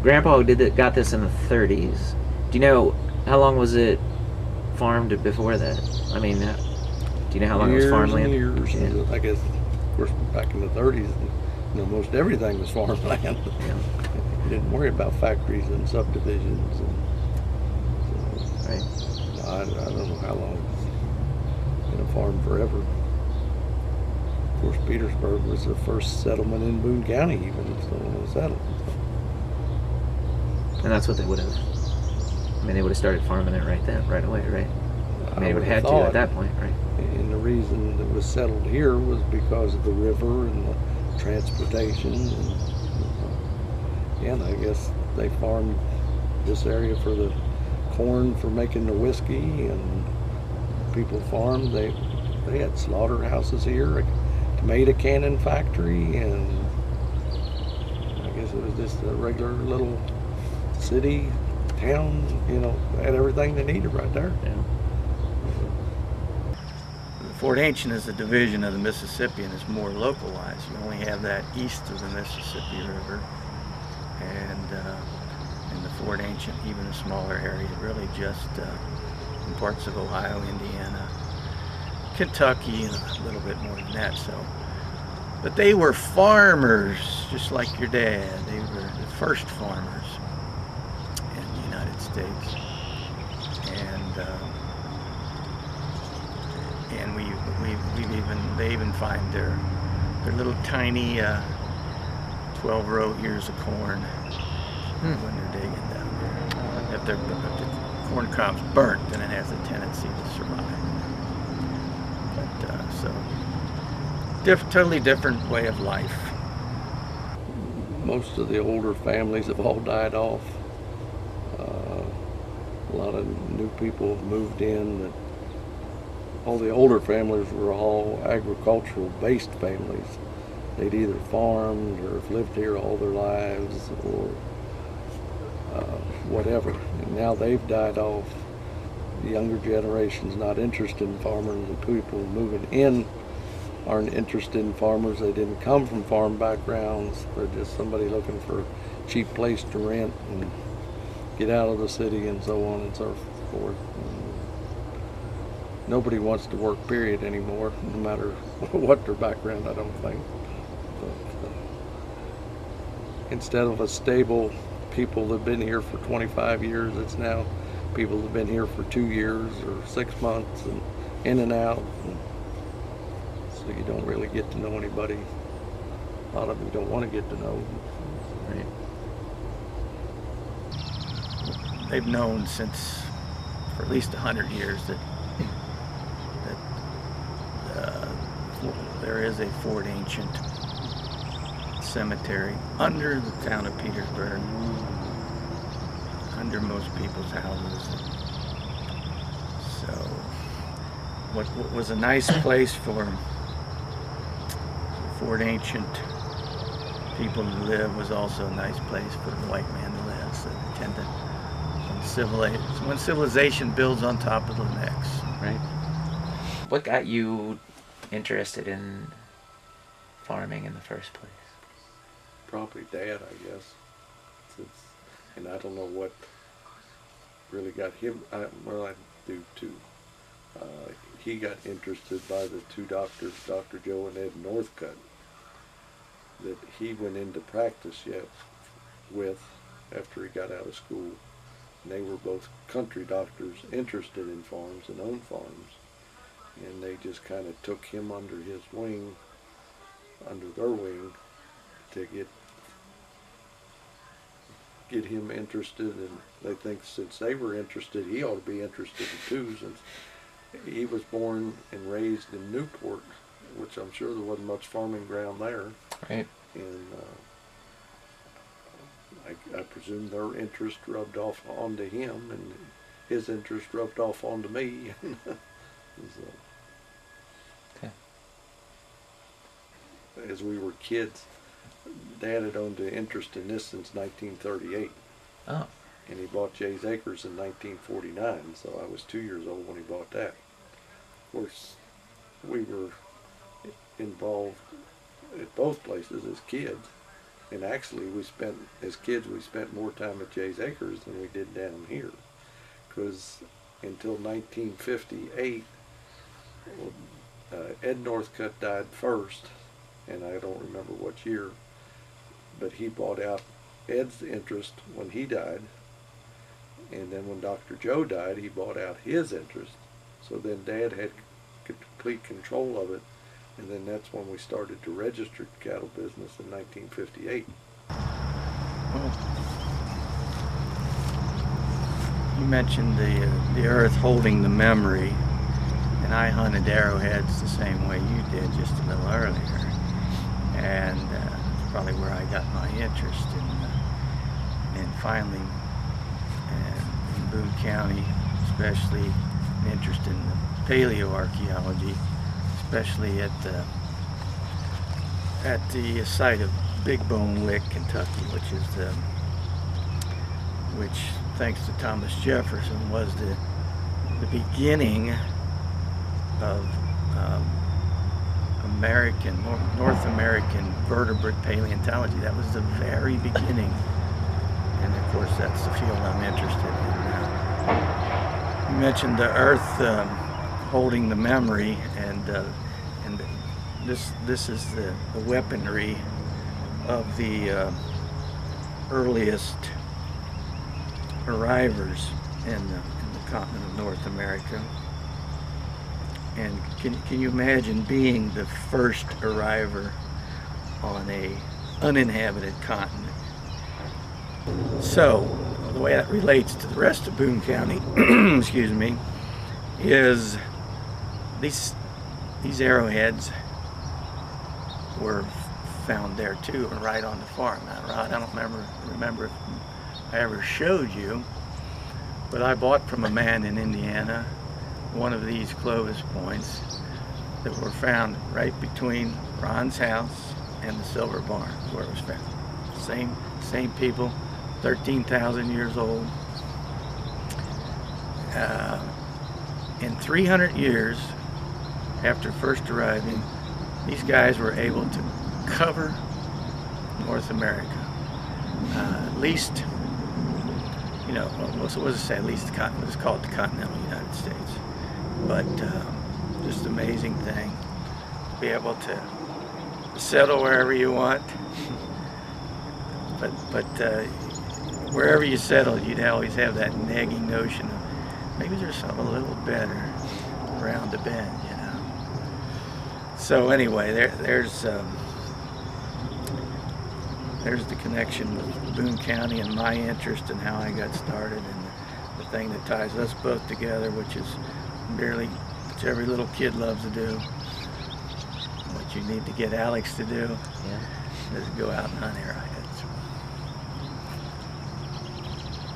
Grandpa got this in the 30s. Do you know how long was it farmed before that? I mean, do you know how long it was Years and farmland? years. Yeah. I guess, of course, back in the 30s, most everything was farmland. Yeah. You didn't worry about factories and subdivisions. And so, Right. I don't know how long it's been a farm forever. Of course, Petersburg was the first settlement in Boone County, even so it was settled. And that's what they would have. I mean, they would have started farming it right away, right? I mean, they would have had to at that point, right? And the reason it was settled here was because of the river and the transportation. And I guess they farmed this area for the corn for making the whiskey, and people farmed. They had slaughterhouses here, a tomato cannon factory, and I guess it was just a regular little city, town, had everything they needed right there. Yeah. Fort Ancient is a division of the Mississippi and is more localized. You only have that east of the Mississippi River, and in the Fort Ancient, even a smaller area, really just in parts of Ohio, Indiana, Kentucky, and a little bit more than that. So, but they were farmers, just like your dad. They were the first farmers in the United States, and they even find their little tiny 12-row ears of corn when they're digging down there. If the corn crop's burnt, then it has a tendency to survive. But so totally different way of life. Most of the older families have all died off. A lot of new people have moved in. That all the older families were all agricultural based families. They'd either farmed or have lived here all their lives or whatever. And now they've died off. The younger generation's not interested in farming. The people moving in aren't interested in farmers. They didn't come from farm backgrounds. They're just somebody looking for a cheap place to rent and get out of the city and so on and so forth. Nobody wants to work, period, anymore, no matter what their background, I don't think. But, instead of a stable people that have been here for 25 years, it's now people that have been here for 2 years or 6 months and in and out. And so you don't really get to know anybody. A lot of them don't want to get to know. Right. They've known since for at least 100 years that there is a Fort Ancient cemetery under the town of Petersburg, under most people's houses. So what was a nice place for Fort Ancient people to live was also a nice place for the white man to live. So they tend to, when civilization builds on top of the next. Right. What got you interested in farming in the first place? Probably Dad, I guess. And I don't know what really got him. I do too. He got interested by the two doctors, Dr. Joe and Ed Northcutt, that he went into practice with after he got out of school. And they were both country doctors interested in farms and owned farms. And they just kind of took him under their wing, to get him interested. And they think since they were interested, he ought to be interested too, since he was born and raised in Newport, which I'm sure there wasn't much farming ground there. Right. And I presume their interest rubbed off onto him, and his interest rubbed off onto me. So, okay. As we were kids, Dad had owned an interest in this since 1938. Oh. And he bought Jay's Acres in 1949, so I was 2 years old when he bought that. Of course, we were involved at both places as kids, And actually, as kids, we spent more time at Jay's Acres than we did down here. Because until 1958, Ed Northcutt died first, and I don't remember what year, but he bought out Ed's interest when he died, and then when Dr. Joe died, he bought out his interest. So then Dad had complete control of it, and then that's when we started to register cattle business in 1958. You mentioned the earth holding the memory, and I hunted arrowheads the same way you did, just a little earlier, and it's probably where I got my interest in finally in Boone County, especially an interest in paleoarchaeology, especially at the site of Big Bone Lick, Kentucky, which thanks to Thomas Jefferson was the beginning of North American vertebrate paleontology. That was the very beginning, and of course that's the field I'm interested in. You mentioned the earth holding the memory, and this is the weaponry of the earliest arrivers in the continent of North America. And can you imagine being the first arriver on a uninhabited continent? So the way that relates to the rest of Boone County, excuse me, is these arrowheads were found there too, right on the farm. Now, Rod, I don't remember if I ever showed you, but I bought from a man in Indiana one of these Clovis points that were found right between Ron's house and the Silver Barn, where it was found. Same people, 13,000 years old. In 300 years after first arriving, these guys were able to cover North America. At least, you know, what does it say? At least let's call it the continental United States. But just an amazing thing to be able to settle wherever you want. But wherever you settled, you'd always have that nagging notion of maybe there's something a little better around the bend, you know. So anyway, there's the connection with Boone County and my interest and how I got started, and the thing that ties us both together, which every little kid loves to do. What you need to get Alex to do is go out and hunt arrowhead.